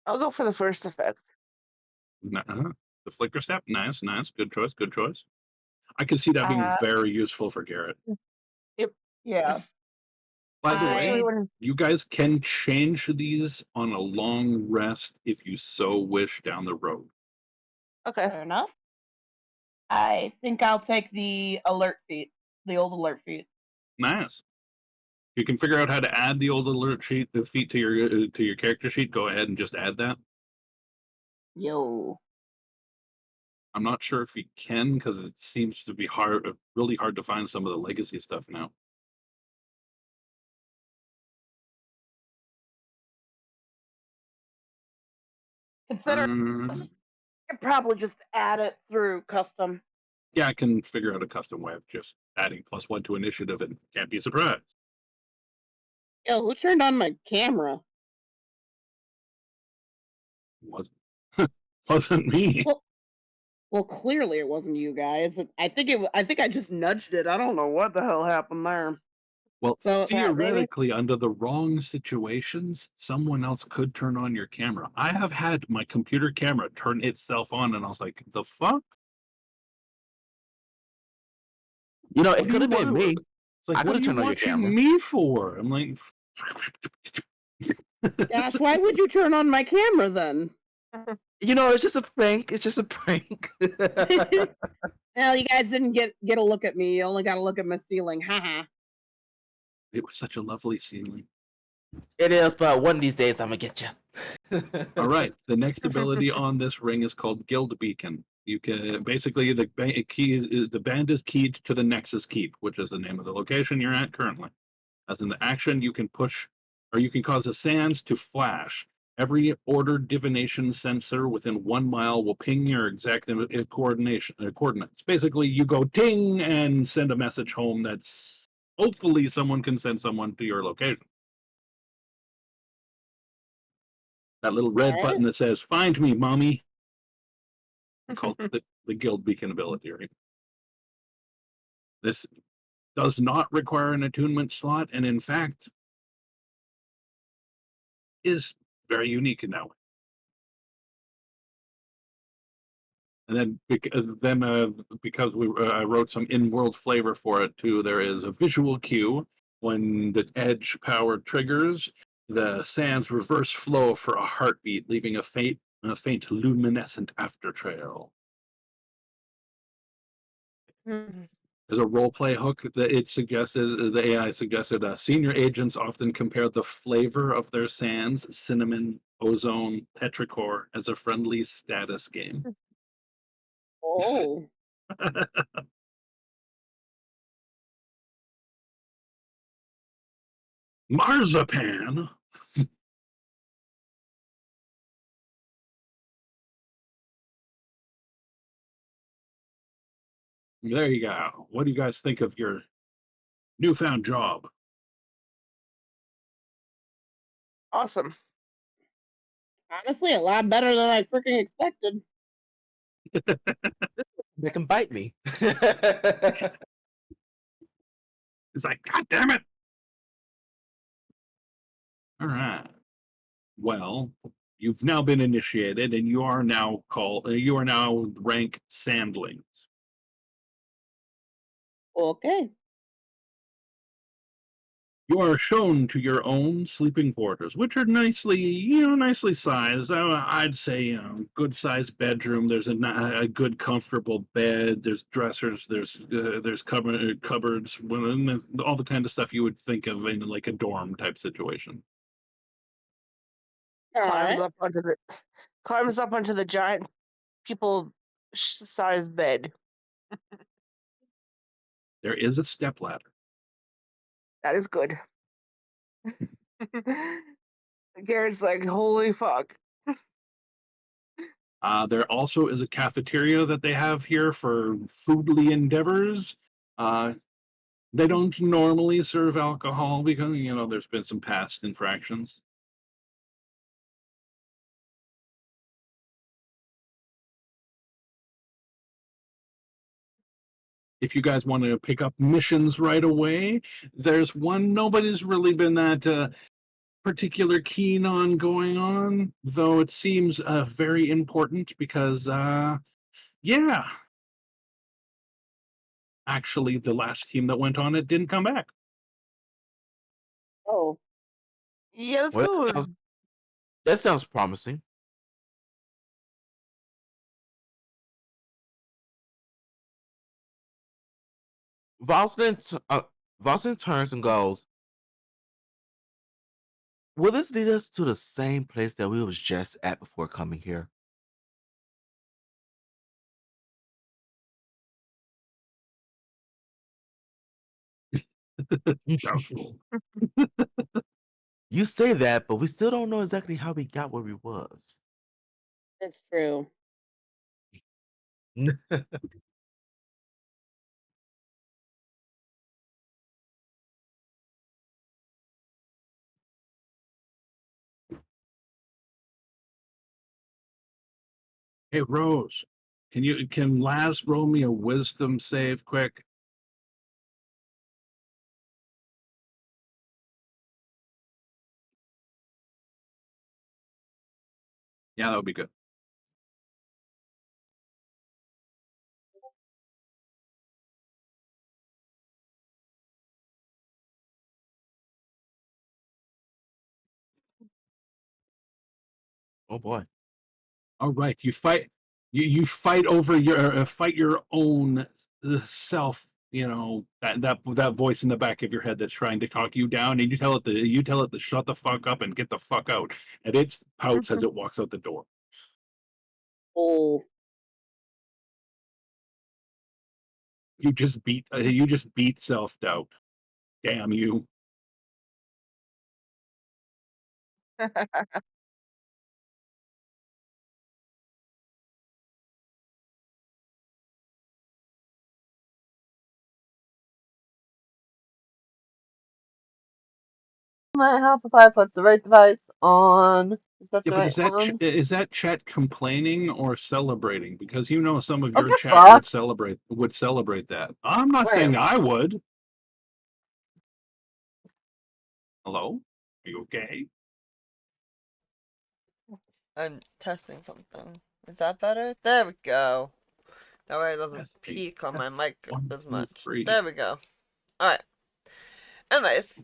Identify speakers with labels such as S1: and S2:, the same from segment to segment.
S1: I'll go for the first effect.
S2: The flicker step, nice, good choice, good choice. I can see that being
S1: Uh,
S2: very useful for Garrett.
S1: yep.
S3: Yeah.
S2: By the
S1: Especially
S2: way,
S3: I
S1: when.
S2: you guys can change these on a long rest if you so wish down the road.
S1: Okay.
S3: Fair enough. I think I'll take the alert feat, the old alert feat.
S2: Nice. If you can figure out how to add the old alert sheet, the feat to your character sheet, go ahead and just add that.
S3: Yo.
S2: I'm not sure if you can because it seems to be really hard to find some of the legacy stuff now.
S3: Consider I could probably just add it through custom.
S2: Yeah, I can figure out a custom way of just adding +1 to initiative and can't be surprised.
S3: Yo, who turned on my camera?
S2: Wasn't wasn't me.
S3: Well, clearly it wasn't you guys. I think I think I just nudged it. I don't know what the hell happened there.
S2: Well,
S3: So
S1: Chat, maybe.
S2: theoretically, under the wrong situations, someone else could turn on your camera. I have had my computer camera turn itself on, and I was like, "The fuck?
S4: You know,
S2: What
S4: it
S2: do
S4: could
S2: you
S4: have been
S2: want?"
S4: me.
S2: It's like,
S4: I
S2: "What
S4: could
S2: are
S4: have
S2: you
S4: turned on your
S2: watching
S4: camera.
S2: me for?" I'm like,
S3: Dash, why would you turn on my camera then?
S4: You know, it's just a prank. It's just a prank.
S3: Well, you guys didn't get a look at me. You only got a look at my ceiling. Haha.
S2: it was such a lovely ceiling.
S4: It is, but one of these days I'm gonna get you.
S2: All right, the next ability on this ring is called Guild Beacon. You can basically the band is keyed to the Nexus Keep, which is the name of the location you're at currently. As in the action, you can push or you can cause the sands to flash. Every ordered divination sensor within 1 mile will ping your exact coordinates. Basically, you go ting and send a message home that's hopefully someone can send someone to your location. That little
S3: All
S2: red
S3: right.
S2: button that says "Find me, mommy." Called the Guild Beacon ability. Right? This does not require an attunement slot, and in fact, is very unique in that way. And because I wrote some in-world flavor for it too, there is a visual cue when the edge power triggers. The sands reverse flow for a heartbeat, leaving a faint luminescent after trail. As a role play hook that it suggested, the AI suggested senior agents often compare the flavor of their sands, cinnamon, ozone, petrichor, as a friendly status game.
S3: Oh.
S2: Marzipan. There you go. What do you guys think of your newfound job?
S1: Awesome.
S3: Honestly, a lot better than I freaking expected.
S4: They can bite me.
S2: It's like, God damn it! All right. Well, you've now been initiated, and you are now rank Sandlings.
S3: Okay.
S2: You are shown to your own sleeping quarters, which are nicely sized. I'd say, good sized bedroom. There's a good, comfortable bed. There's dressers. There's cupboards. All the kind of stuff you would think of in like a dorm type situation.
S3: All
S1: climbs
S3: right.
S1: up onto the climbs up onto the giant people-sized bed.
S2: There is a stepladder.
S1: That is good. Garrett's like, holy fuck.
S2: There also is a cafeteria that they have here for foodly endeavors. They don't normally serve alcohol because there's been some past infractions. If you guys want to pick up missions right away, there's one nobody's really been that particular keen on going on, though it seems very important because, yeah, actually, the last team that went on it didn't come back.
S3: Oh,
S1: Yeah, that's
S4: Well,
S1: good.
S4: that sounds promising. Voslin turns and goes, will this lead us to the same place that we was just at before coming here?
S2: Doubtful.
S4: You say that, but we still don't know exactly how we got where we was.
S3: that's true.
S2: Hey, Rose, can Laz roll me a wisdom save quick? Yeah, that would be good.
S4: Oh boy.
S2: All right, you fight over your fight your own self. You know that voice in the back of your head that's trying to talk you down, and you tell it to shut the fuck up and get the fuck out, and it pouts as it walks out the door.
S3: Oh,
S2: You just beat self doubt. Damn you.
S5: Might help if I put the right device on. Is that
S2: Yeah,
S5: the
S2: but
S5: right one?
S2: is that chat complaining or celebrating? Because you know some of
S5: Oh,
S2: your
S5: get
S2: chat
S5: fucked.
S2: would celebrate that. I'm not
S5: Wait.
S2: saying I would. Hello? Are you okay?
S6: I'm testing something. Is that better? There we go. That way it doesn't
S2: Testing.
S6: peak on my
S2: Testing.
S6: mic
S2: One,
S6: as
S2: two,
S6: much.
S2: three.
S6: There we go. Alright. Anyways,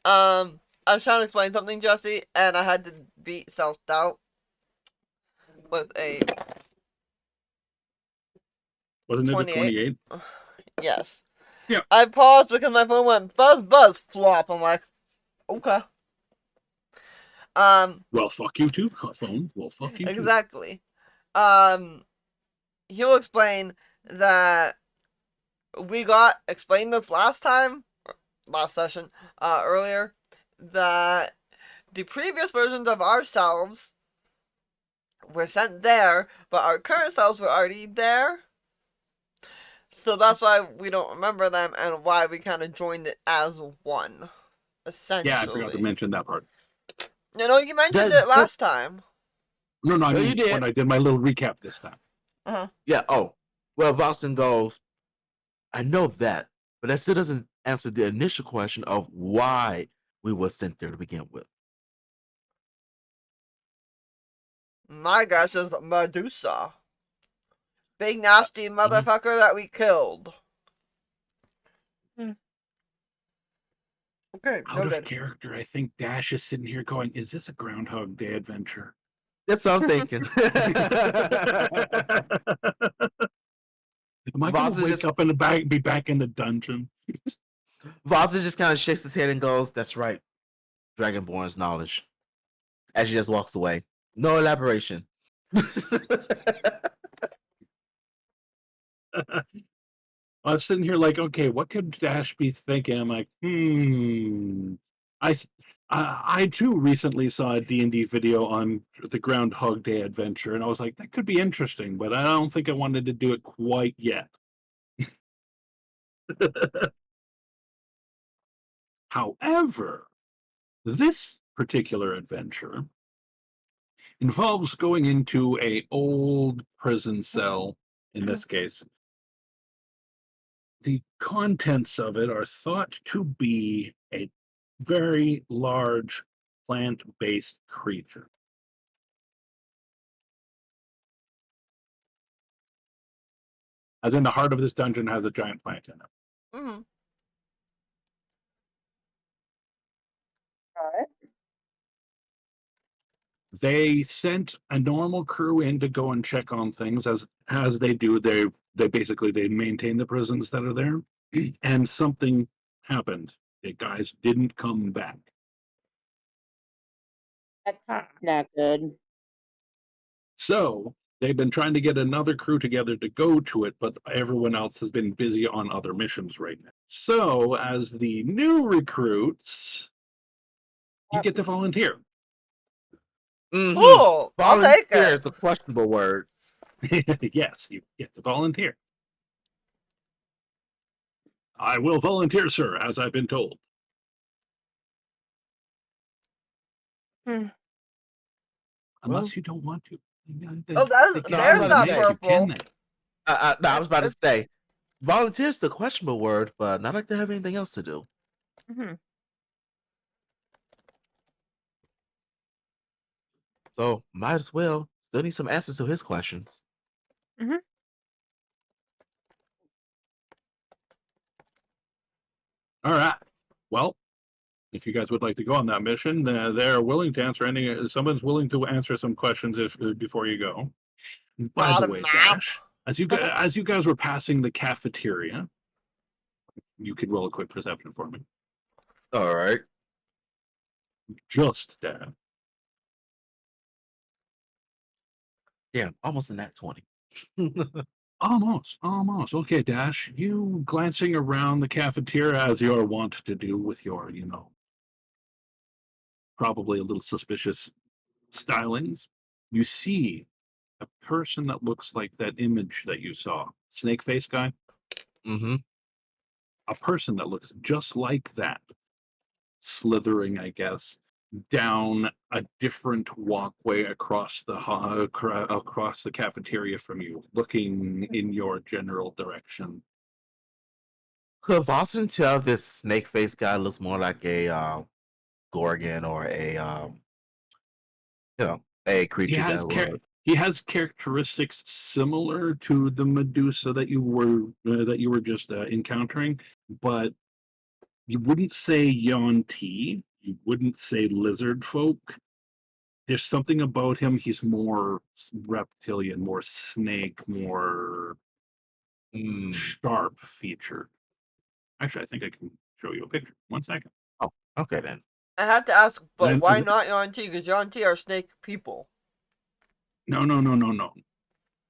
S6: I was trying to explain something, Jesse, and I had to beat self-doubt with a
S2: Wasn't it a
S6: 28.
S2: 28?
S6: Yes.
S2: Yeah.
S6: I paused because my phone went buzz buzz flop. I'm like, okay.
S2: Well, fuck you too, phone. Well, fuck you too.
S6: Exactly. He'll explain that we got explained this last session, earlier, that the previous versions of ourselves were sent there, but our current selves were already there. So that's why we don't remember them and why we kind of joined it as one,
S2: Yeah, I forgot to
S6: essentially.
S2: mention that part.
S6: You know, you mentioned
S4: That,
S6: it last time.
S2: No, I
S4: you
S2: mean
S4: did.
S2: when I did my little recap this time.
S6: Uh-huh.
S4: Yeah. Oh, well, Voslin goes, I know that, but that still doesn't answer the initial question of why we were sent there to begin with.
S6: My gosh, is Medusa. Big nasty motherfucker that we killed. Okay,
S2: Out of
S6: noted.
S2: character, I think Dash is sitting here going, "Is this a Groundhog Day adventure?"
S4: That's what I'm thinking.
S2: Am I gonna
S4: Voslin
S2: wake
S4: just
S2: up and be back in the dungeon?
S4: Voslin just kind of shakes his head and goes, "That's right, Dragonborn's knowledge." As she just walks away. No elaboration.
S2: I was sitting here like, okay, what could Dash be thinking? I'm like, I, s- I too recently saw a D&D video on the Groundhog Day adventure, and I was like, that could be interesting, but I don't think I wanted to do it quite yet. However, this particular adventure involves going into a old prison cell, in this case. The contents of it are thought to be a very large plant-based creature. As in, the heart of this dungeon has a giant plant in it.
S6: Mm-hmm.
S3: Alright.
S2: They sent a normal crew in to go and check on things as they do. They basically they maintain the prisons that are there, and something happened. The guys didn't come back.
S3: That's not good.
S2: So they've been trying to get another crew together to go to it, but everyone else has been busy on other missions right now. So as the new recruits, you get to volunteer.
S4: Mhm.
S6: Cool. I'll take
S4: Volunteer
S6: it.
S4: is the questionable word.
S2: Yes, you get to volunteer. I will volunteer, sir, as I've been told.
S1: Hmm.
S2: Unless you don't want to.
S6: Oh,
S2: They
S4: No, I was
S6: there's
S4: about to
S6: that
S4: say.
S2: you can
S6: purple.
S2: then.
S4: No, I was about to say, volunteer's the questionable word, but not like they have anything else to do.
S1: Mhm.
S4: So might as well. Still need some answers to his questions.
S2: All right. Well, if you guys would like to go on that mission, they're willing to answer any. Someone's willing to answer some questions if before you go. By
S6: Not
S2: the
S6: a
S2: way,
S6: map.
S2: Dash, as you guys were passing the cafeteria, you could roll a quick perception for me.
S4: All right.
S2: Just Dash.
S4: Damn, almost in that 20.
S2: Almost, almost. Okay, Dash, you glancing around the cafeteria as you're wont to do with your, probably a little suspicious stylings, you see a person that looks like that image that you saw, snake face guy,
S4: Mm-hmm.
S2: a person that looks just like that, slithering, I guess, down a different walkway across across the cafeteria from you, looking in your general direction.
S4: Could Boston tell if this snake face guy looks more like a Gorgon or a
S2: He
S4: creature
S2: has
S4: that would.
S2: he has characteristics similar to the Medusa that you were just encountering, but you wouldn't say Yuan-Ti, you wouldn't say lizard folk. There's something about him. He's more reptilian, more snake, more
S4: Mm.
S2: sharp featured. Actually, I think I can show you a picture. 1 second.
S4: Oh, okay then.
S6: I had to ask, but
S2: Then,
S6: why not Yuan-Ti? Because Yuan-Ti are snake people.
S2: no, no, no, no, no.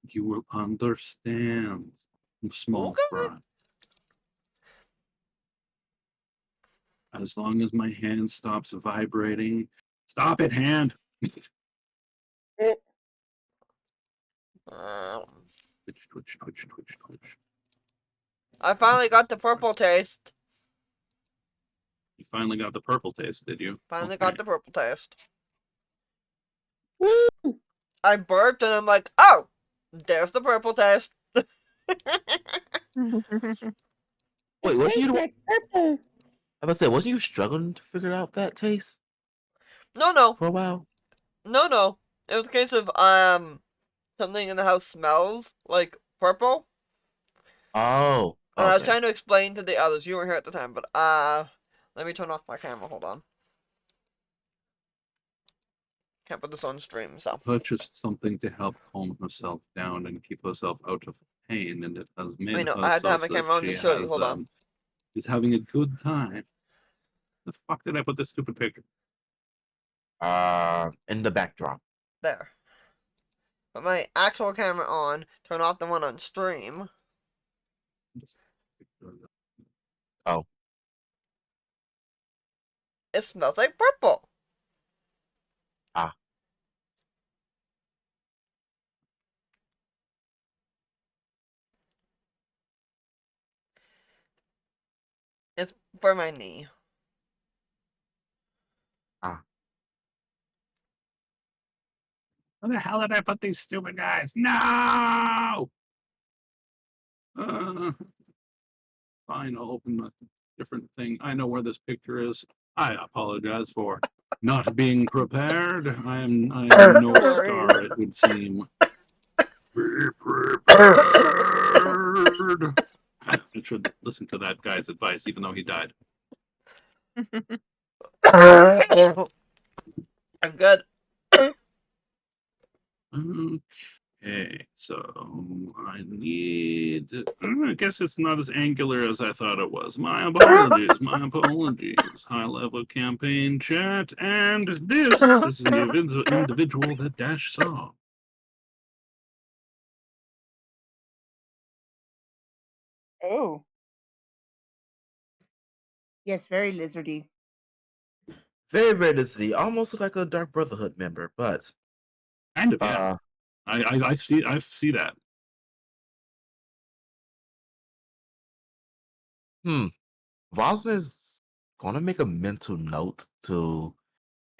S2: You will understand, small
S6: Okay.
S2: fry. As long as my hand stops vibrating. Stop it, hand. Twitch, twitch, twitch, twitch, twitch.
S6: I finally got the purple taste.
S2: You finally got the purple taste, did you?
S6: Finally
S2: Okay.
S6: got the purple taste.
S3: Woo!
S6: I burped and I'm like, oh, there's the purple taste.
S4: Wait, wasn't you?
S3: Like purple.
S4: I was say, wasn't you struggling to figure out that taste
S6: No.
S4: for a while?
S6: No. It was a case of something in the house smells like purple.
S4: Oh,
S6: And I was
S4: okay.
S6: trying to explain to the others. You weren't here at the time, but let me turn off my camera, hold on. Can't put this on stream, so.
S2: Purchased something to help calm herself down and keep herself out of pain, and it has made
S6: I know,
S2: her
S6: I had to
S2: so
S6: have my
S2: that
S6: camera on
S2: she
S6: to show you,
S2: has
S6: hold on.
S2: is having a good time. The fuck did I put this stupid picture?
S4: In the backdrop.
S6: There. Put my actual camera on, turn off the one on stream.
S4: Oh,
S6: It smells like purple.
S4: ah,
S6: It's for my knee.
S4: ah.
S2: Where the hell did I put these stupid guys? No! Fine, I'll open a different thing. I know where this picture is. I apologize for Not being prepared. I am no
S1: Sorry.
S2: star, it would seem. Be prepared. I should listen to that guy's advice, even though he died.
S6: I'm good.
S2: Okay, so I need. I guess it's not as angular as I thought it was. My apologies. My apologies. High level campaign chat, and this is the individual that Dash saw.
S3: Oh. Yes, very lizardy.
S4: Very, very listening. Almost like a Dark Brotherhood member, but
S2: Kind of, yeah. I see that.
S4: Vosman is gonna make a mental note to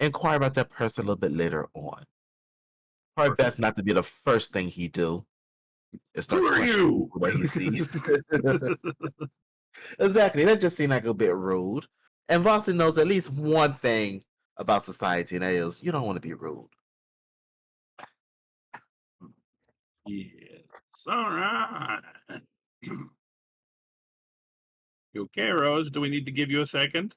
S4: inquire about that person a little bit later on. Probably best not to be the first thing he do is start
S2: Who are
S4: questioning
S2: you?
S4: people that he sees. Exactly. That just seemed like a bit rude. And Vosman knows at least one thing about society, and that is you don't want to be rude.
S2: Yes. All right. You okay, Rose? Do we need to give you a second?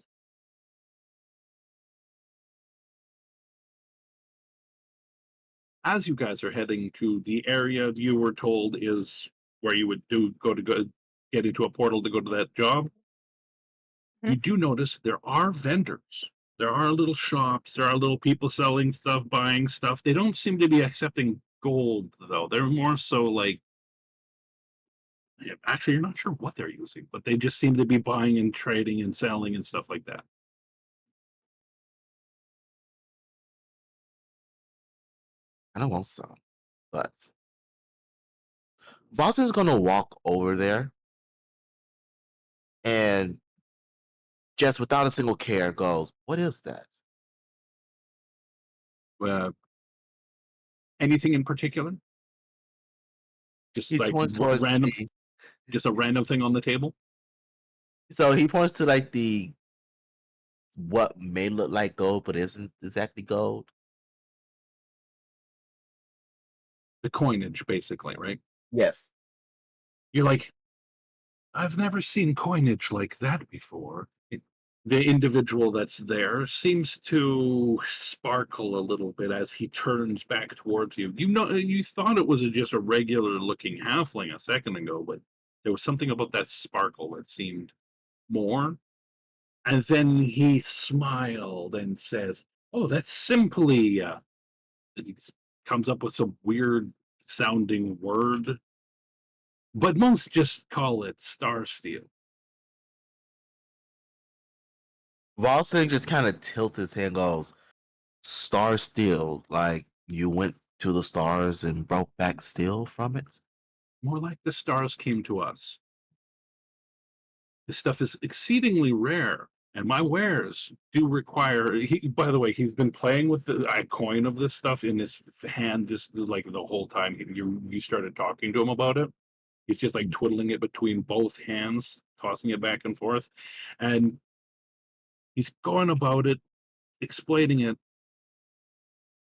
S2: As you guys are heading to the area you were told is where you would go get into a portal to go to that job, you do notice there are vendors. There are little shops. There are little people selling stuff, buying stuff. They don't seem to be accepting gold, though. They're more so like, actually, you're not sure what they're using, but they just seem to be buying and trading and selling and stuff like that.
S4: I don't want some, but Vosman's gonna walk over there and just without a single care goes, "What is that?"
S2: Uh, Anything in particular? Just
S4: He
S2: like
S4: points towards
S2: random,
S4: the
S2: just a random thing on the table.
S4: so he points to like the what may look like gold but isn't exactly gold.
S2: The coinage, basically, right?
S4: Yes.
S2: You're like, I've never seen coinage like that before. The individual that's there seems to sparkle a little bit as he turns back towards you. You thought it was just a regular looking halfling a second ago, but there was something about that sparkle that seemed more. And then he smiled and says, "Oh, that's simply." He comes up with some weird sounding word, but most just call it star steel.
S4: Volsing just kind of tilts his head and goes, "Star steel, like you went to the stars and brought back steel from it?"
S2: More like the stars came to us. This stuff is exceedingly rare, and my wares do require. By the way, he's been playing with the coin of this stuff in his hand this like the whole time you started talking to him about it. He's just like twiddling it between both hands, tossing it back and forth, and he's going about it, explaining it.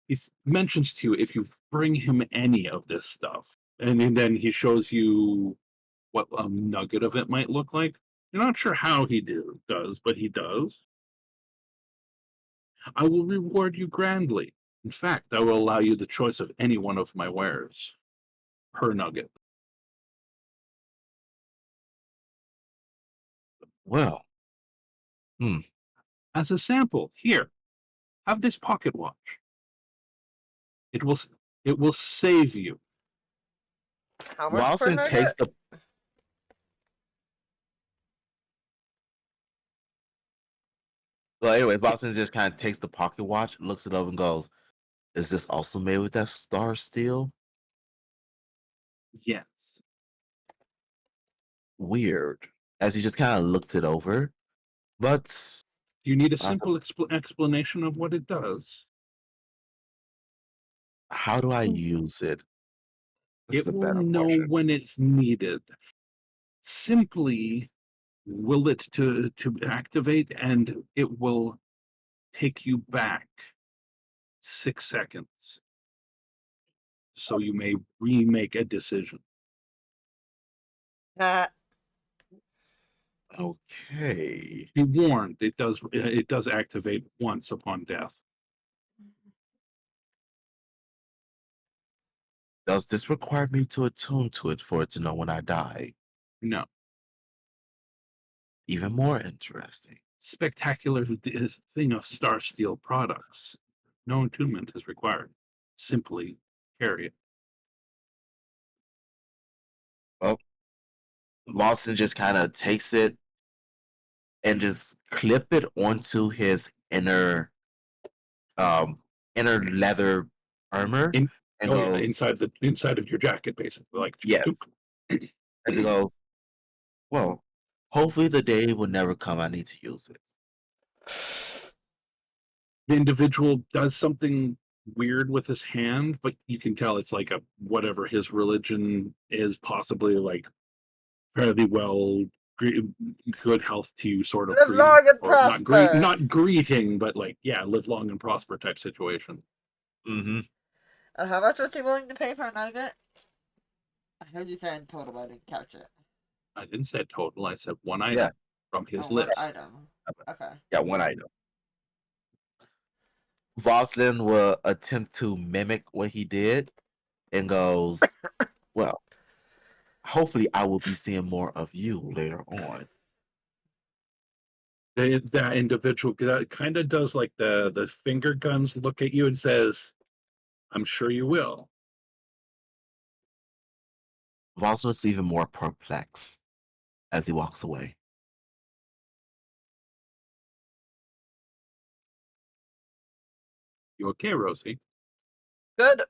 S2: He mentions to you if you bring him any of this stuff, and then he shows you what a nugget of it might look like. You're not sure how he does, but he does. I will reward you grandly. In fact, I will allow you the choice of any one of my wares per nugget.
S4: Well,
S2: As a sample, here, have this pocket watch. It will it will save you.
S6: How much per
S4: Volsing takes
S6: nugget?
S4: the well. Anyway, Volsing just kind of takes the pocket watch, looks it over, and goes, "Is this also made with that star steel?"
S2: Yes.
S4: Weird. As he just kind of looks it over, but
S2: Do you need a simple explanation of what it does?
S4: how do I use it? This is
S2: It
S4: the
S2: will
S4: better
S2: know
S4: portion.
S2: when it's needed. Simply will it to activate, and it will take you back 6 seconds, so you may remake a decision.
S4: Okay.
S2: Be warned, it does activate once upon death.
S4: Does this require me to attune to it for it to know when I die?
S2: No.
S4: Even more interesting.
S2: Spectacular thing of Star Steel products. No attunement is required. Simply carry it.
S4: Well, Lawson just kind of takes it and just clip it onto his inner leather armor and
S2: Yeah,
S4: goes,
S2: inside of your jacket, basically. Like,
S4: yes. And he goes, well, hopefully the day will never come I need to use it.
S2: The individual does something weird with his hand, but you can tell it's like a whatever his religion is, possibly like fairly well good health to you sort of
S6: Live
S2: greeting,
S6: long and
S2: or
S6: prosper.
S2: not greeting, but like, yeah, live long and prosper type situation.
S4: Mm-hmm.
S6: And how much was he willing to pay for a nugget? I heard you say in total, but I didn't catch it.
S2: I didn't say total, I said one item from his
S6: One
S2: list.
S6: item. Okay.
S4: Yeah, one item. Voslin will attempt to mimic what he did and goes, well, hopefully I will be seeing more of you later on.
S2: That individual kind of does like the finger guns look at you and says, I'm sure you will.
S4: Voslin's even more perplexed as he walks away.
S2: You okay, Rosie?
S6: Good.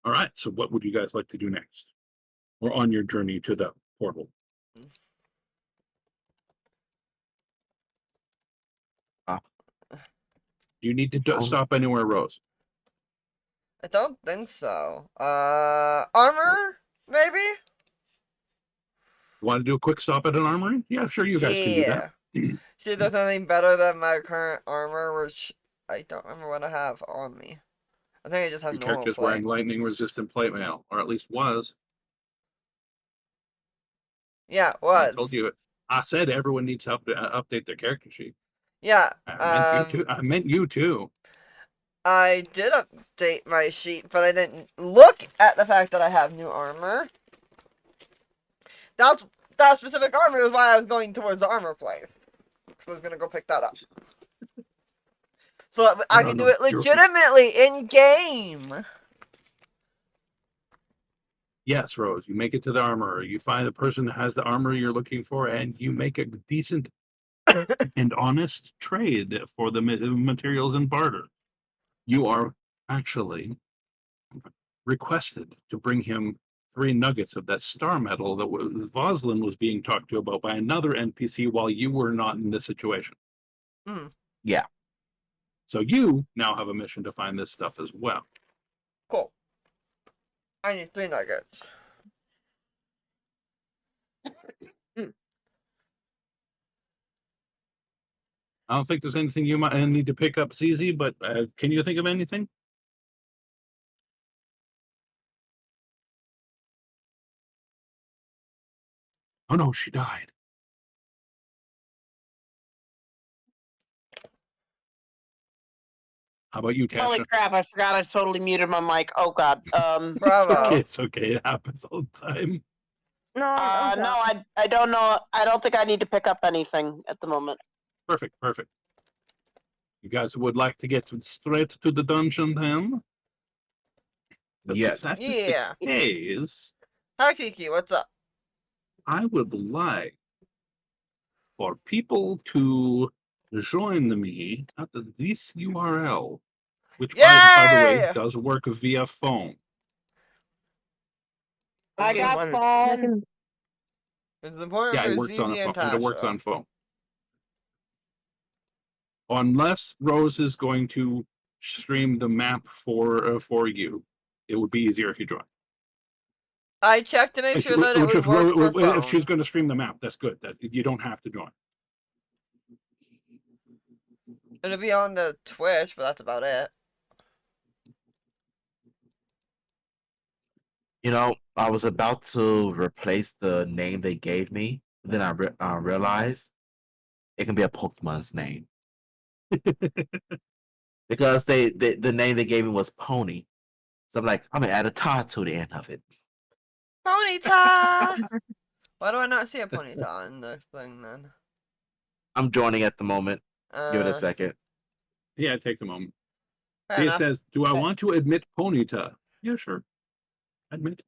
S2: All right, so what would you guys like to do next? We're on your journey to the portal. Do you need to stop anywhere, Rose?
S6: I don't think so. Armor? Maybe?
S2: You want to do a quick stop at an armory? Yeah, sure, you guys can do that.
S6: See if there's anything better than my current armor, which I don't remember what I have on me. I think I just have
S2: Your
S6: normal
S2: character's
S6: plate.
S2: wearing lightning resistant plate mail, or at least was.
S6: Yeah, it was.
S2: I told you. I said everyone needs to update their character sheet.
S6: Yeah.
S2: I meant you too. I meant you too.
S6: I did update my sheet, but I didn't look at the fact that I have new armor. That specific armor is why I was going towards the armor place. Because I was going to go pick that up. So I can do it legitimately in-game.
S2: Yes, Rose, you make it to the armorer. You find the person that has the armor you're looking for, and you make a decent and honest trade for the materials and barter. You are actually requested to bring him 3 nuggets of that star metal that Voslin was being talked to about by another NPC while you were not in this situation.
S4: Yeah.
S2: So you now have a mission to find this stuff as well.
S6: Cool. I need 3 nuggets.
S2: I don't think there's anything you might need to pick up, CZ, but can you think of anything? Oh no, she died. How about you, Tasha?
S3: Holy crap, I forgot I totally muted my mic. Oh god.
S6: Bravo.
S2: It's okay. It happens all the time.
S3: No, I don't know. I don't think I need to pick up anything at the moment.
S2: Perfect. You guys would like to get straight to the dungeon then?
S4: Yes.
S2: If that is
S6: Yeah.
S2: the case,
S6: Hi, Kiki. What's up?
S2: I would like for people to join me at this URL, which by the way
S6: Yay!
S2: does work via phone.
S3: I
S1: Okay,
S3: got
S1: one
S3: phone.
S1: second.
S6: It's important
S2: Yeah,
S6: for
S2: it works on
S6: ZZ
S2: a phone.
S6: and
S2: It works
S6: Tasha.
S2: on phone. Unless Rose is going to stream the map for you, it would be easier if you join.
S6: I checked to make sure that it would work for
S2: if she's
S6: phone.
S2: going to stream the map, that's good. That you don't have to join.
S6: It'll be on the Twitch, but that's about it.
S4: You know, I was about to replace the name they gave me, then I realized it can be a Pokemon's name because the name they gave me was Pony. So I'm like, I'm gonna add a ta to the end of it.
S6: Ponyta! Why do I not see a Ponyta in this thing then?
S4: I'm joining at the moment. Give it a second.
S2: Yeah, it takes a moment.
S6: Fair
S2: See, it
S6: enough.
S2: says, "Do I want to admit Ponyta?" Yeah, sure. Admit.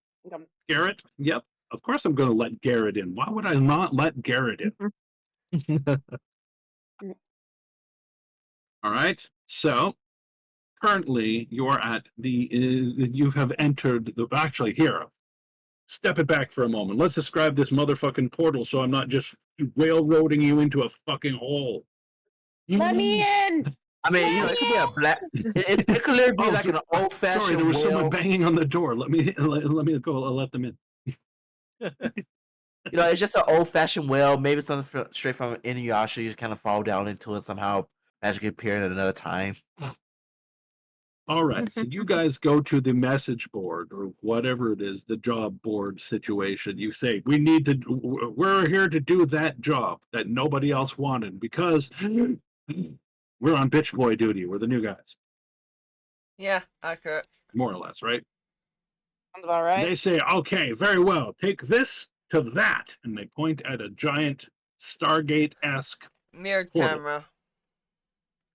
S2: Garrett? Yep. Of course I'm going to let Garrett in. Why would I not let Garrett in? All right. So currently you're at the. You have entered the. Actually, here. Step it back for a moment. Let's describe this motherfucking portal so I'm not just railroading you into a fucking hole.
S3: Let me in!
S4: I mean, you know, it could be a black. It could literally be like an old-fashioned.
S2: Sorry, there was someone
S4: whale.
S2: banging on the door. Let me go. I'll let them in.
S4: You know, it's just an old-fashioned well. Maybe something straight from Inuyasha. You just kind of fall down into it somehow, magically appear at another time.
S2: All right, so you guys go to the message board or whatever it is, the job board situation. You say, we're here to do that job that nobody else wanted because we're on bitch boy duty. We're the new guys,
S6: Yeah, accurate.
S2: more or less, right?
S3: Sounds about right.
S2: They say, okay, very well, take this to that. And they point at a giant Stargate-esque
S6: Mirrored
S2: portal.
S6: camera.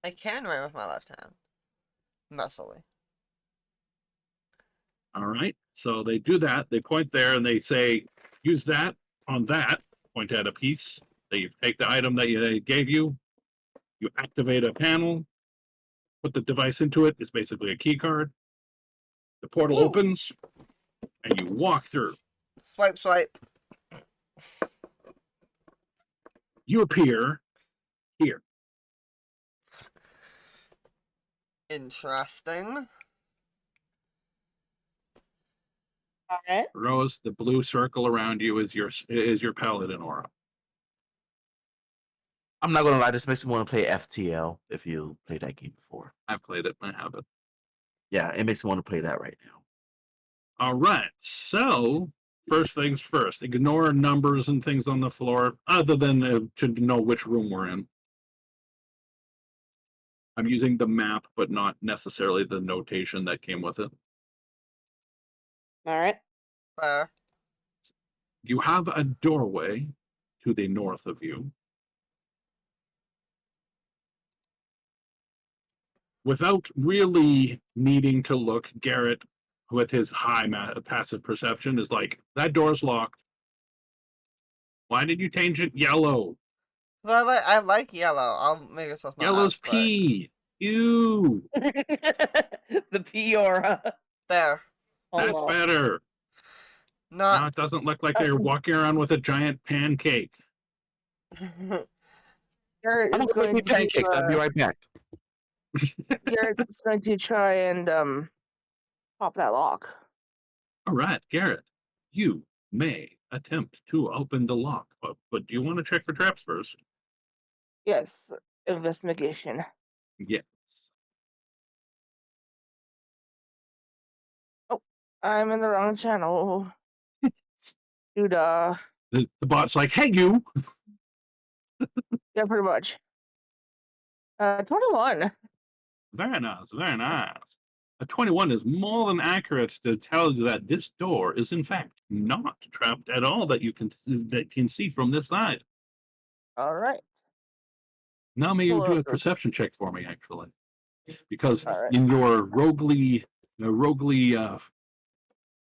S6: I can write with my left hand. Messily.
S2: All right. So they do that. They point there and they say, use that on that. Point at a piece. They take the item that they gave you. You activate a panel. Put the device into it. It's basically a key card. The portal
S6: Ooh.
S2: opens and you walk through.
S6: Swipe, swipe.
S2: You appear here.
S6: Interesting.
S3: All right.
S2: Rose, the blue circle around you is your paladin aura.
S4: I'm not gonna lie, this makes me want to play FTL. If you played that game before,
S2: I've played it. I have it.
S4: yeah, it makes me want to play that right now.
S2: All right. So first things first. Ignore numbers and things on the floor, other than to know which room we're in. I'm using the map, but not necessarily the notation that came with it.
S3: All right.
S6: Fair.
S2: You have a doorway to the north of you. Without really needing to look, Garrett, with his high passive perception, is like, that door's locked. Why did you change it yellow?
S6: But I like yellow. I'll make it so it's not
S2: Yellow's
S6: as quick.
S2: pee. Ew.
S3: The P-aura.
S6: There.
S2: That's
S3: Hello.
S2: better.
S6: Not.
S2: Now it doesn't look like they're walking around with a giant pancake.
S5: Garrett
S4: I'm
S5: is
S4: gonna
S5: going
S4: make me pancakes. I'll be right back.
S5: Garrett is going to try and pop that lock.
S2: All right, Garrett, you may attempt to open the lock, but do you want to check for traps first?
S5: Yes, investigation.
S2: Yes.
S5: I'm in the wrong channel. Dude,
S2: The bot's like, hey, you.
S5: yeah, pretty much. 21.
S2: Very nice, very nice. A 21 is more than accurate to tell you that this door is in fact not trapped at all that you can see from this side.
S5: All right.
S2: Now may you
S5: Pull
S2: do a
S5: up.
S2: perception check for me, actually, because
S5: All right.
S2: in your roguely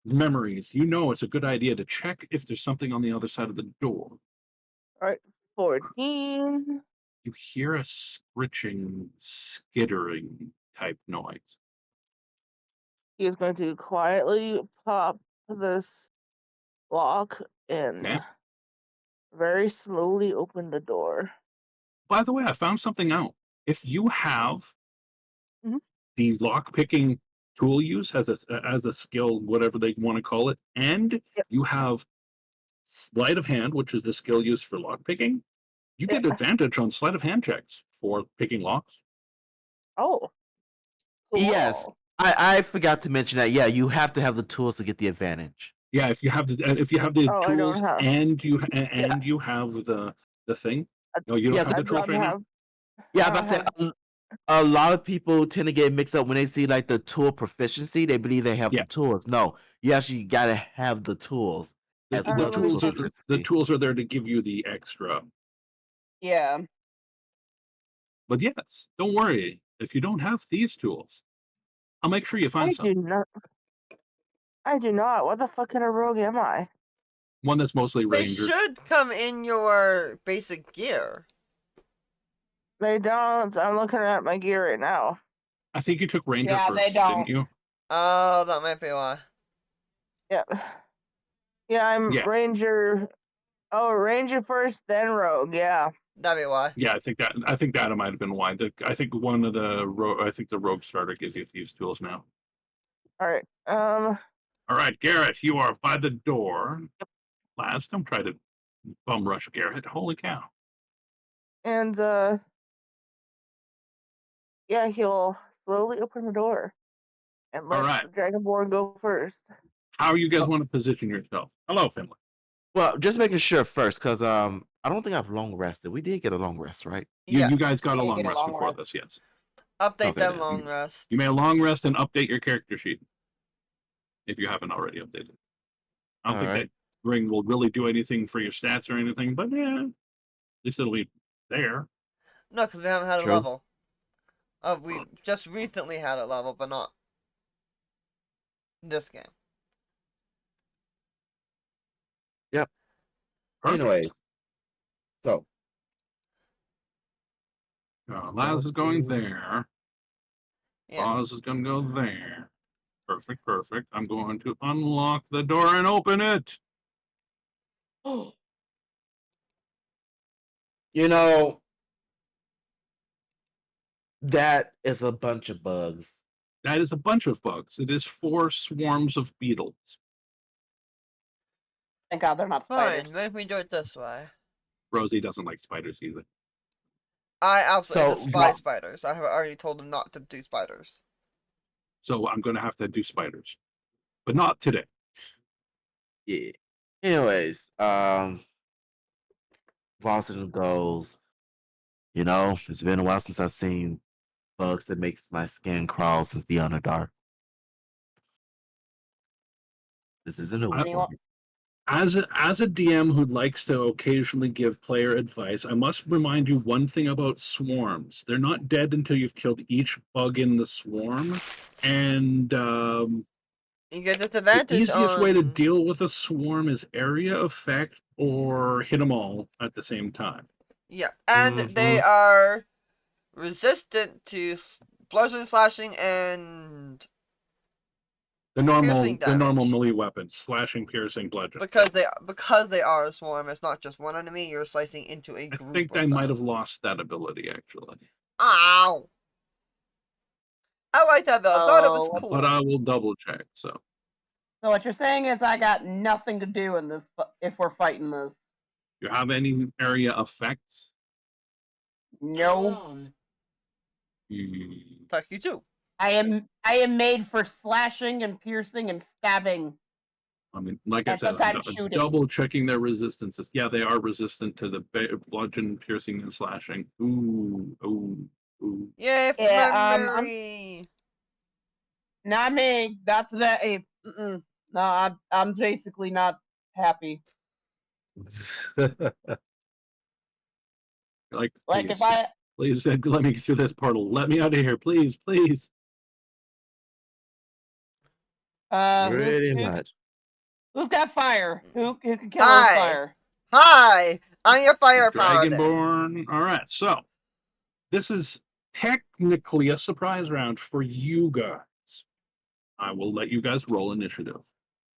S2: memories, you know it's a good idea to check if there's something on the other side of the door.
S5: All right. 14.
S2: You hear a scritching, skittering type noise.
S5: He is going to quietly pop this lock and
S2: Okay.
S5: very slowly open the door.
S2: By the way, I found something out. If you have
S5: Mhm.
S2: the lock picking tool use as a skill, whatever they want to call it, and
S5: Yep.
S2: you have sleight of hand, which is the skill used for lock picking, you get
S5: Yep.
S2: advantage on sleight of hand checks for picking locks.
S5: Oh,
S4: Yes,
S3: Cool.
S4: I forgot to mention that. Yeah, you have to have the tools to get the advantage.
S2: Yeah, if you have the
S5: Oh, I don't
S2: tools
S5: have-
S2: and you have the thing. No, you don't
S4: Yeah,
S2: have
S5: I
S2: the tools
S5: don't
S2: right now.
S5: have.
S4: Yeah,
S5: I
S4: but I
S5: don't
S4: said
S5: have.
S4: a lot of people tend to get mixed up when they see like the tool proficiency. They believe they have
S2: Yeah.
S4: the tools. No, you actually gotta have the tools as
S2: The
S4: well as
S2: tools are
S4: proficiency.
S2: the tools are there to give you the extra.
S3: Yeah.
S2: But yes, don't worry. If you don't have these tools, I'll make sure you
S5: I
S2: find some.
S5: do not. I do not. What the fuck kind of rogue am I?
S2: One that's mostly
S6: They
S2: rangers.
S6: should come in your basic gear.
S5: They don't. I'm looking at my gear right now.
S2: I think you took ranger
S3: Yeah, they
S2: first,
S3: don't.
S2: didn't you?
S6: Oh, that might be why.
S5: Yep. Yeah, I'm
S2: Yeah.
S5: ranger. Oh, ranger first, then rogue. Yeah.
S6: That'd be why.
S2: Yeah, I think that might have been why. I think one of the rogue starter gives you these tools now.
S5: All right.
S2: All right, Garrett, you are by the door. Last, don't try to bum rush Garrett. Holy cow!
S5: And yeah, he'll slowly open the door and let
S2: right.
S5: the Dragonborn go first.
S2: How you guys
S4: Oh.
S2: want to position yourself? Hello, Finley.
S4: Well, just making sure first, because I don't think I've long rested. We did get a long rest, right?
S2: You
S6: Yeah.
S2: guys got a
S3: Yeah,
S2: long
S3: get a
S2: rest
S3: long
S2: before
S3: rest.
S2: this, yes.
S6: Update
S4: Okay,
S6: them
S4: then.
S6: long rest.
S2: You may a long rest and update your character sheet if you haven't already updated. I don't think
S4: Alright.
S2: that ring will really do anything for your stats or anything, but yeah, at least it'll be there.
S6: No, because we haven't had
S4: True.
S6: a level. We just recently had a level, but not this game.
S2: Perfect.
S4: Anyways, so
S2: Laz is going there.
S6: Yeah.
S2: Oz is going to go there. Perfect, perfect. I'm going to unlock the door and open it.
S4: you know that is a bunch of bugs.
S2: That is a bunch of bugs. It is 4 swarms of beetles.
S3: Thank God they're not spiders.
S6: Fine, make me do it this way.
S2: Rosie doesn't like spiders either.
S6: I absolutely
S4: So,
S6: despise spiders. I have already told him not to do spiders.
S2: So I'm going to have to do spiders. But not today.
S4: Yeah. Anyways, Boston goes. It's been a while since I've seen bugs that makes my skin crawl since the Underdark. This is a new one
S3: You
S4: for
S3: want-
S4: me.
S2: As a DM who likes to occasionally give player advice, I must remind you one thing about swarms. They're not dead until you've killed each bug in the swarm. And
S6: You get
S2: the
S6: disadvantage
S2: easiest way to
S6: on...
S2: deal with a swarm is area effect or hit them all at the same time.
S6: Yeah, and they
S4: Mhm.
S6: are resistant to bludgeoning, slashing, and
S2: The normal
S6: Piercing damage.
S2: melee weapons, slashing, piercing, bludgeon.
S6: because they are a swarm. It's not just one enemy. You're slicing into a
S2: I
S6: group.
S2: think
S6: of
S2: I might
S6: them.
S2: have lost that ability actually.
S6: Ow! I like that though. I thought it was
S3: Oh,
S6: cool.
S2: But I will double check. So
S3: So what you're saying is I got nothing to do in this if we're fighting this.
S2: you have any area effects?
S3: No.
S6: Fuck you too.
S3: I am made for slashing and piercing and stabbing.
S2: I mean, like I
S3: And
S2: said, I'm
S3: sometimes shooting.
S2: double checking their resistances. Yeah, they are resistant to the bludgeon, piercing, and slashing. Ooh, ooh, ooh.
S6: Yay for
S3: Yeah,
S6: memory.
S3: Not me. That's that. No, I'm basically not happy.
S2: Like,
S3: Like
S2: please,
S3: if I
S2: please let me get through this portal. Let me out of here, please, please.
S4: Pretty much.
S3: who's got fire? Who can kill
S6: Hi.
S3: with fire?
S6: Hi, I'm your fire paladin.
S2: Dragonborn. All right, so this is technically a surprise round for you guys. I will let you guys roll initiative.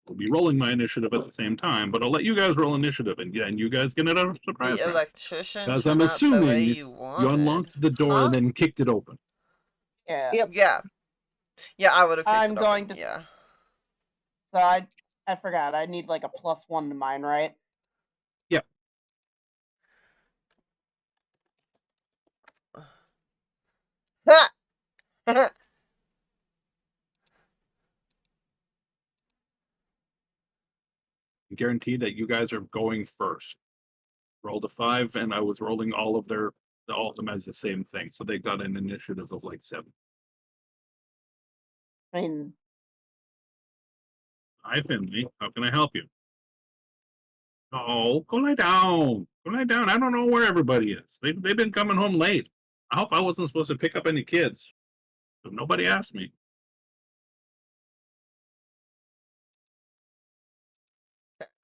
S2: I'll be rolling my initiative at the same time, but I'll let you guys roll initiative, and you guys get a surprise
S6: The
S2: round.
S6: electrician
S2: Because
S6: turned
S2: I'm
S6: out the way
S2: assuming
S6: you
S2: you
S6: wanted.
S2: unlocked the door
S6: Huh?
S2: and then kicked it open.
S3: Yeah.
S5: Yep.
S6: Yeah. Yeah, I would have picked
S3: I'm
S6: it up.
S3: going to.
S6: Yeah.
S3: So I forgot. I need like a +1 to mine, right?
S2: Yep.
S6: Ha!
S2: Guaranteed that you guys are going first. Rolled a 5, and I was rolling all of them as the same thing, so they got an initiative of like 7.
S3: I mean,
S2: Hi, Finley. How can I help you? Oh, go lie down. Go lie down. I don't know where everybody is. They've been coming home late. I hope I wasn't supposed to pick up any kids. But nobody asked me.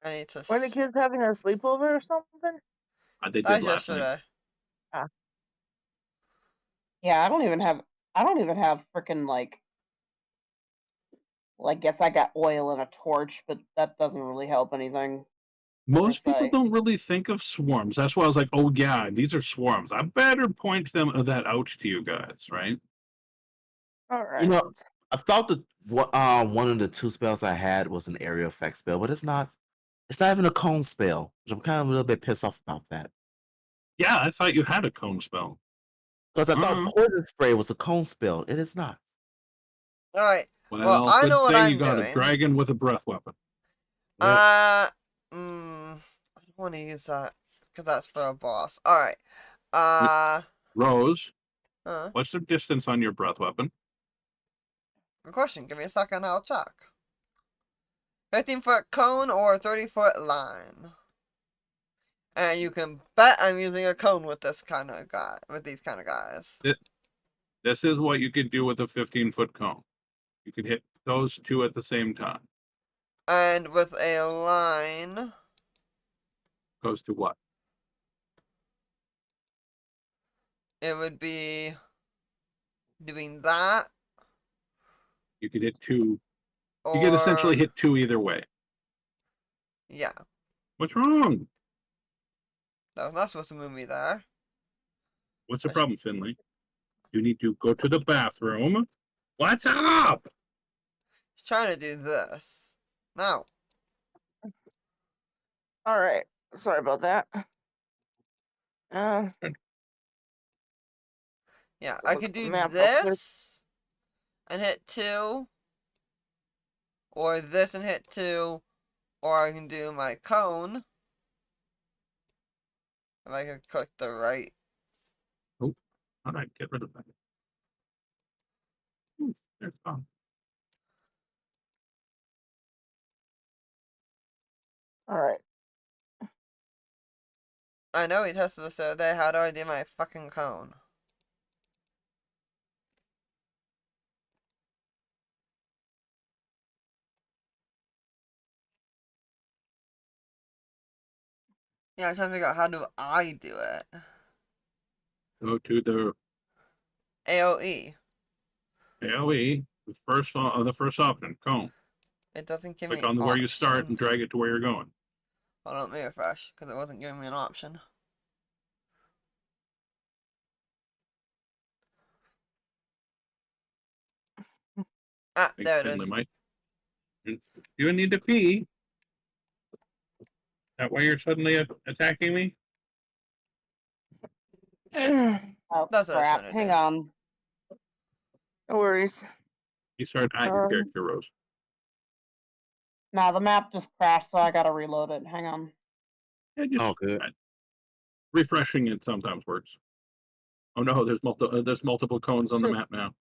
S6: I need to.
S5: Were the kids having a sleepover or something?
S2: They
S6: That
S2: did
S6: was
S2: last night.
S6: yesterday.
S3: yeah, I don't even have freaking like guess I got oil and a torch, but that doesn't really help anything.
S2: Most people
S3: se.
S2: don't really think of swarms. That's why I was like, oh yeah, these are swarms. I better point that out to you guys, right?
S5: All right.
S4: You know, I thought that one of the 2 spells I had was an area effect spell, but it's not. It's not even a cone spell, which I'm kind of a little bit pissed off about that.
S2: Yeah, I thought you had a cone spell.
S4: Because I thought
S2: Uh-uh.
S4: poison spray was a cone spell. It is not.
S6: All right.
S2: Well,
S6: I know
S2: good
S6: what
S2: thing
S6: I'm
S2: you got
S6: doing.
S2: a dragon with a breath weapon.
S4: Yep.
S6: I don't want to use that because that's for a boss. All right.
S2: Rose,
S6: Huh?
S2: what's the distance on your breath weapon?
S6: Good question. Give me a second. I'll check. 15-foot cone or 30-foot line. And you can bet I'm using a cone with this kind of guy. With these kind of guys.
S2: This is what you could do with a 15-foot cone. You could hit those 2 at the same time.
S6: And with a line.
S2: Goes to what?
S6: It would be doing that.
S2: You could hit 2.
S6: Or,
S2: You could essentially hit 2 either way.
S6: Yeah.
S2: What's wrong?
S6: That was not supposed to move me there.
S2: What's the problem, Finley? You need to go to the bathroom. What's up?
S6: He's trying to do this. Now.
S5: All right. Sorry about that.
S6: Yeah, I
S5: look
S6: could
S5: at the
S6: do
S5: map real quick.
S6: this and hit 2. Or this and hit 2. Or I can do my cone. If I can click the right.
S2: Oh, how do I get rid of that? Ooh, there's gone.
S5: All right.
S6: I know we tested this the other day. How do I do my fucking cone? Yeah, I'm trying to figure out how do I do it.
S2: Go to the
S6: AOE.
S2: AOE, the first option, cone.
S6: It doesn't give
S2: Click
S6: me
S2: on where you start
S6: option.
S2: and drag it to where you're going.
S6: Hold on, let me refresh, because it wasn't giving me an option. Ah,
S2: Thanks,
S6: there it
S2: Finley,
S6: is.
S2: Mike. You need to pee. That why you're suddenly attacking me?
S3: Oh
S6: That's what I was
S3: crap!
S6: trying to
S3: Hang
S6: do.
S3: on.
S5: No worries.
S2: You start at your character, Rose.
S3: Nah, the map just crashed, so I gotta reload it. Hang on.
S2: Yeah, just
S4: Oh, good.
S2: refreshing it sometimes works. Oh no, there's multiple cones on the map now.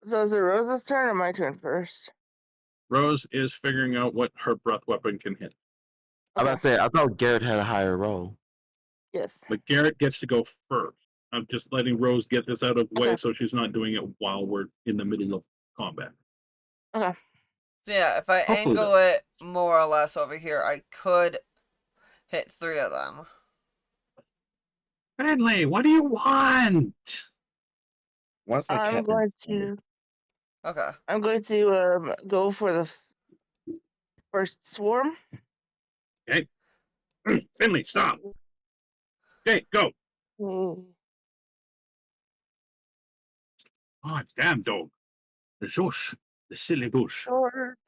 S5: So is it Rose's turn or my turn first?
S2: Rose is figuring out what her breath weapon can hit.
S4: I was about
S5: Okay.
S4: to say, I thought Garrett had a higher roll.
S5: Yes.
S2: But Garrett gets to go first. I'm just letting Rose get this out of the way
S5: Okay.
S2: so she's not doing it while we're in the middle of combat.
S5: Okay.
S6: So yeah, if I
S2: Hopefully
S6: angle
S2: that-
S6: it more or less over here, I could hit 3 of them.
S2: Finley, what do you want?
S4: What's my
S5: I'm
S4: cat?
S5: going to go for the first swarm.
S2: Okay. Finley, stop. Okay, go.
S5: Mm,
S2: Oh, damn dog. Josh, the silly bush.
S5: Short.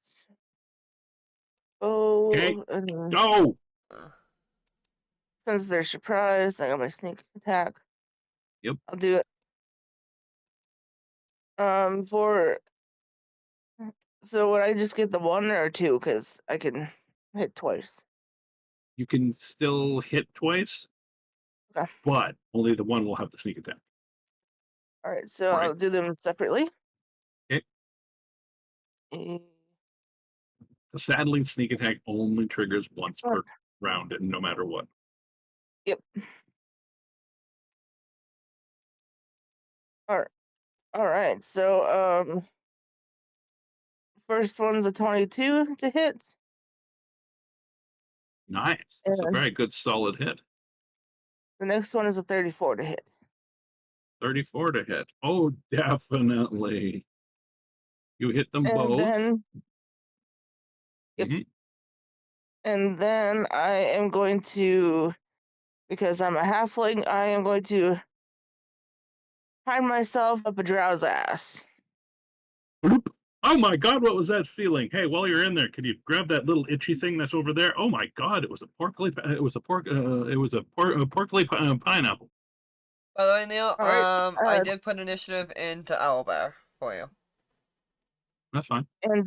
S2: Okay,
S5: Oh, and then
S2: go.
S5: since they're surprised, I got my sneak attack.
S2: Yep.
S5: I'll do it. For so would I just get the 1 or 2? Because I can hit twice.
S2: You can still hit twice,
S5: Okay.
S2: but only the one will have the sneak attack.
S5: All right. So
S2: All right.
S5: I'll do them separately.
S2: Okay.
S5: Eh,
S2: The saddling sneak attack only triggers once per round, and no matter what.
S5: Yep. All right. So first one's a 22 to hit,
S2: Nice. It's a
S5: and
S2: very good solid hit.
S5: the next one is a 34 to hit.
S2: 34 to hit. Oh, definitely. You hit them
S5: And
S2: both.
S5: then Yep.
S2: Mhm.
S5: And then I am going to, because I'm a halfling, I am going to hide myself up a drow's ass.
S2: Bloop. Oh my God, what was that feeling? Hey, while you're in there, could you grab that little itchy thing that's over there? Oh my God, it was a porkly, porkly pineapple.
S6: By the way, Neil,
S5: All right.
S6: I did put initiative into Owlbear for you.
S2: That's fine.
S5: And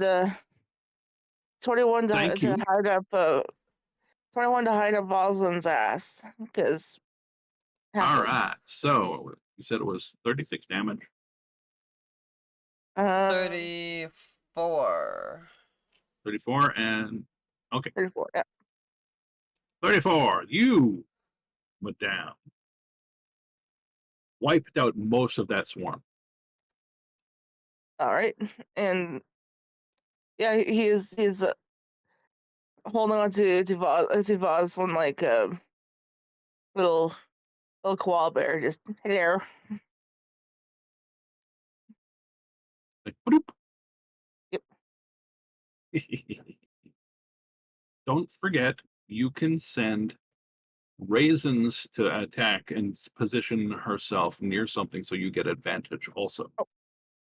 S5: 21
S2: Thank
S5: to
S2: you.
S5: hide up 21 to hide up Voslin's ass, because
S2: All right. So you said it was 36 damage.
S6: 34.
S2: 34 and okay.
S5: 34. Yeah.
S2: 34. You went down. Wiped out most of that swarm.
S5: All right. And yeah, he's holding on to Voslin like a little koala bear, just there.
S2: Like, bloop.
S5: Yep.
S2: Don't forget, you can send raisins to attack and position herself near something so you get advantage also.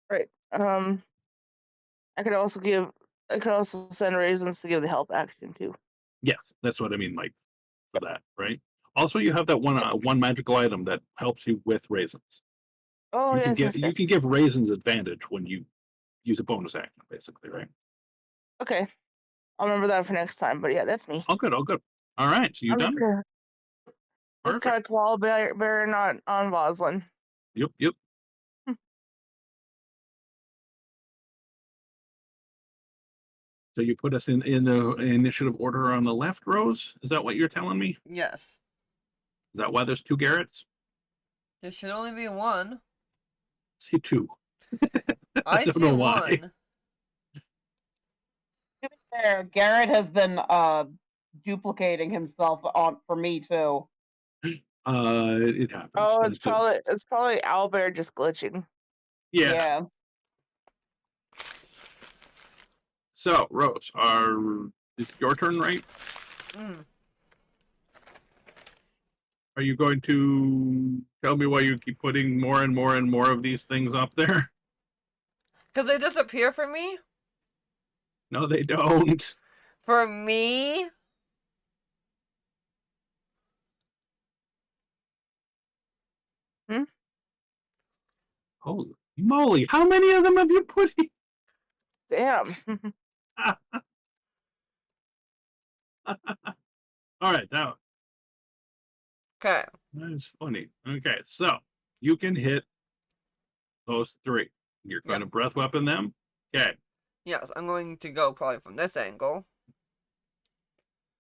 S5: Right. I could also send raisins to give the help action too.
S2: Yes, that's what I mean, like for that, right? Also, you have that one magical item that helps you with raisins.
S5: Oh,
S2: You
S5: yes.
S2: can give raisins advantage when you use a bonus action, basically, right?
S5: Okay. I'll remember that for next time. But yeah, that's me.
S2: All good, all good. All right, so you
S5: I'm
S2: done?
S5: just kind of
S2: Perfect.
S5: koala bear not on Voslin.
S2: Yep. So you put us in the initiative order on the left, Rose? Is that what you're telling me?
S6: Yes.
S2: Is that why there's 2 Garretts?
S6: There should only be one.
S2: See 2.
S6: I
S2: don't
S6: see
S2: know why.
S6: one.
S3: To be fair, Garrett has been duplicating himself on for me too.
S2: It happens.
S5: Oh, it's
S2: That's
S5: probably Owlbear just glitching.
S2: Yeah. So, Rose, is it your turn, right?
S6: Mm.
S2: Are you going to tell me why you keep putting more and more and more of these things up there?
S6: Because they disappear for me?
S2: No, they don't.
S6: For me?
S2: Holy moly, how many of them have you put in?
S5: Damn.
S2: All right, that
S6: Okay.
S2: is funny. Okay, so you can hit those 3. You're going to breath weapon them. Okay.
S6: Yes, I'm going to go probably from this angle.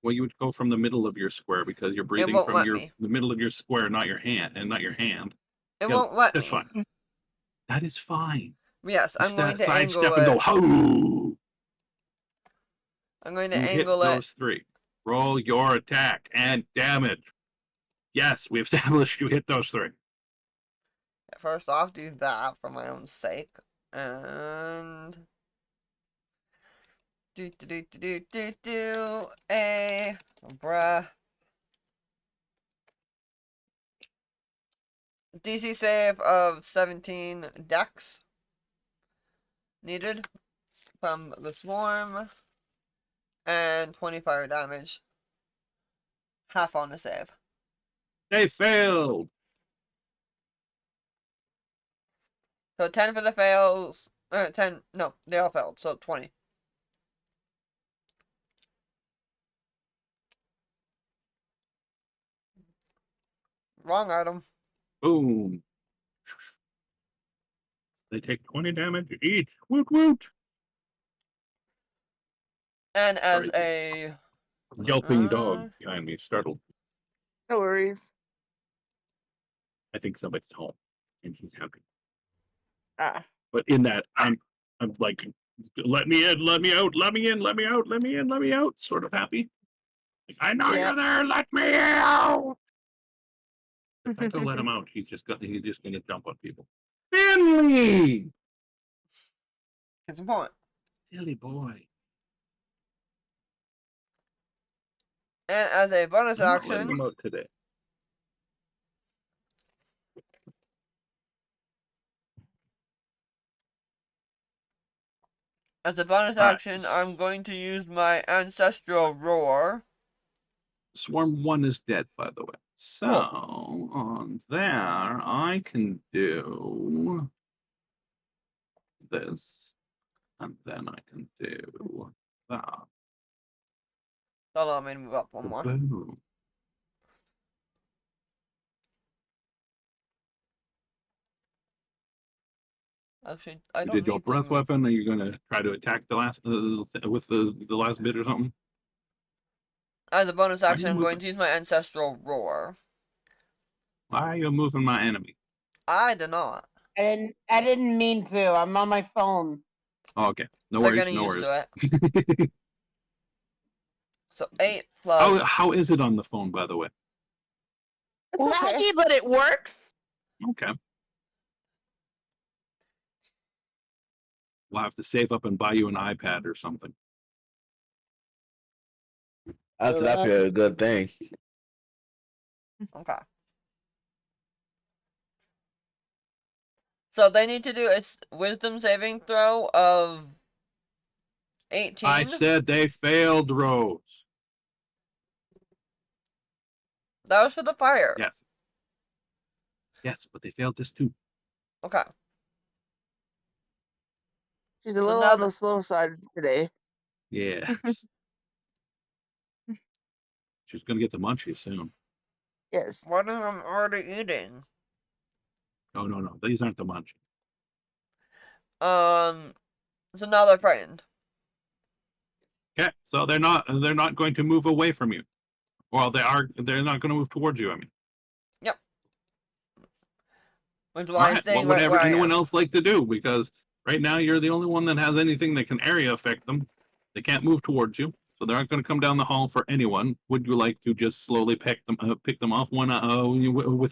S2: Well, you would go from the middle of your square because you're breathing
S6: won't
S2: from
S6: let me.
S2: the middle of your square, not your hand.
S6: It
S2: Yeah,
S6: won't let
S2: that's
S6: me.
S2: fine. That is fine.
S6: Yes, I'm going to angle
S2: sidestep and go,
S6: it.
S2: ho!
S6: I'm going to
S2: You hit
S6: angle it.
S2: those 3. Roll your attack and damage. Yes, we established you hit those 3.
S6: First off, do that for my own sake. And a breath. DC save of 17 dex. needed from the swarm, and 20 fire damage. Half on the save.
S2: They failed.
S6: So 10 for the fails. 10. No, they all failed. So 20. Wrong item.
S2: Boom. They take 20 damage each. Woot woot.
S6: And as
S2: Sorry.
S6: a
S2: Yelping dog behind me, startled.
S5: No worries.
S2: I think somebody's home, and he's happy.
S5: Ah.
S2: But in that, I'm like, let me in, let me out, let me in, let me out, let me in, let me out. Sort of happy. Like, I know
S5: Yep.
S2: you're there. Let me out. If I go let him out, he's just gonna jump on people. Finley,
S6: Get some point.
S2: silly boy.
S6: And as a bonus
S2: I'm not letting
S6: action,
S2: him out today.
S6: action, I'm going to use my ancestral roar.
S2: Swarm 1 is dead, by the way. So
S6: Cool.
S2: on there, I can do this, and then I can do that.
S6: Allow me to move up one more.
S2: Boom.
S6: Actually, I
S2: You
S6: don't
S2: did your
S6: need to
S2: breath
S6: move.
S2: weapon? Are you gonna try to attack the last with the last bit or something?
S6: As a bonus
S2: Why are
S6: action,
S2: you
S6: I'm going
S2: moving?
S6: to use my ancestral roar.
S2: Why are you moving my enemy?
S6: I did not.
S3: I didn't mean to. I'm on my phone.
S2: Oh, okay, no
S6: They're
S2: worries,
S6: getting
S2: no
S6: used
S2: worries.
S6: to it. So 8 plus.
S2: How is it on the phone, by the way?
S5: It's okay.
S3: Laggy, but it works.
S2: Okay. We'll have to save up and buy you an iPad or something.
S4: That's a good thing.
S6: Okay. So they need to do a wisdom saving throw of 18.
S2: I said they failed, Rose.
S6: That was for the fire.
S2: Yes. Yes, but they failed this too.
S6: Okay.
S5: She's a
S6: So
S5: little
S6: now
S5: on the slow side today.
S2: Yes. She's gonna get the munchies soon.
S5: Yes.
S6: What am I already eating?
S2: No, no, no. These aren't the munchies.
S6: So now they're frightened.
S2: Okay, so they're not going to move away from you. Well, they're not going to move towards you. I mean,
S6: Yep. Which is
S2: all
S6: why I'm
S2: right.
S6: staying
S2: What would
S6: right where I
S2: anyone
S6: am.
S2: else like to do? Because right now you're the only one that has anything that can area affect them. They can't move towards you, so they're not going to come down the hall for anyone. Would you like to just slowly pick them off one with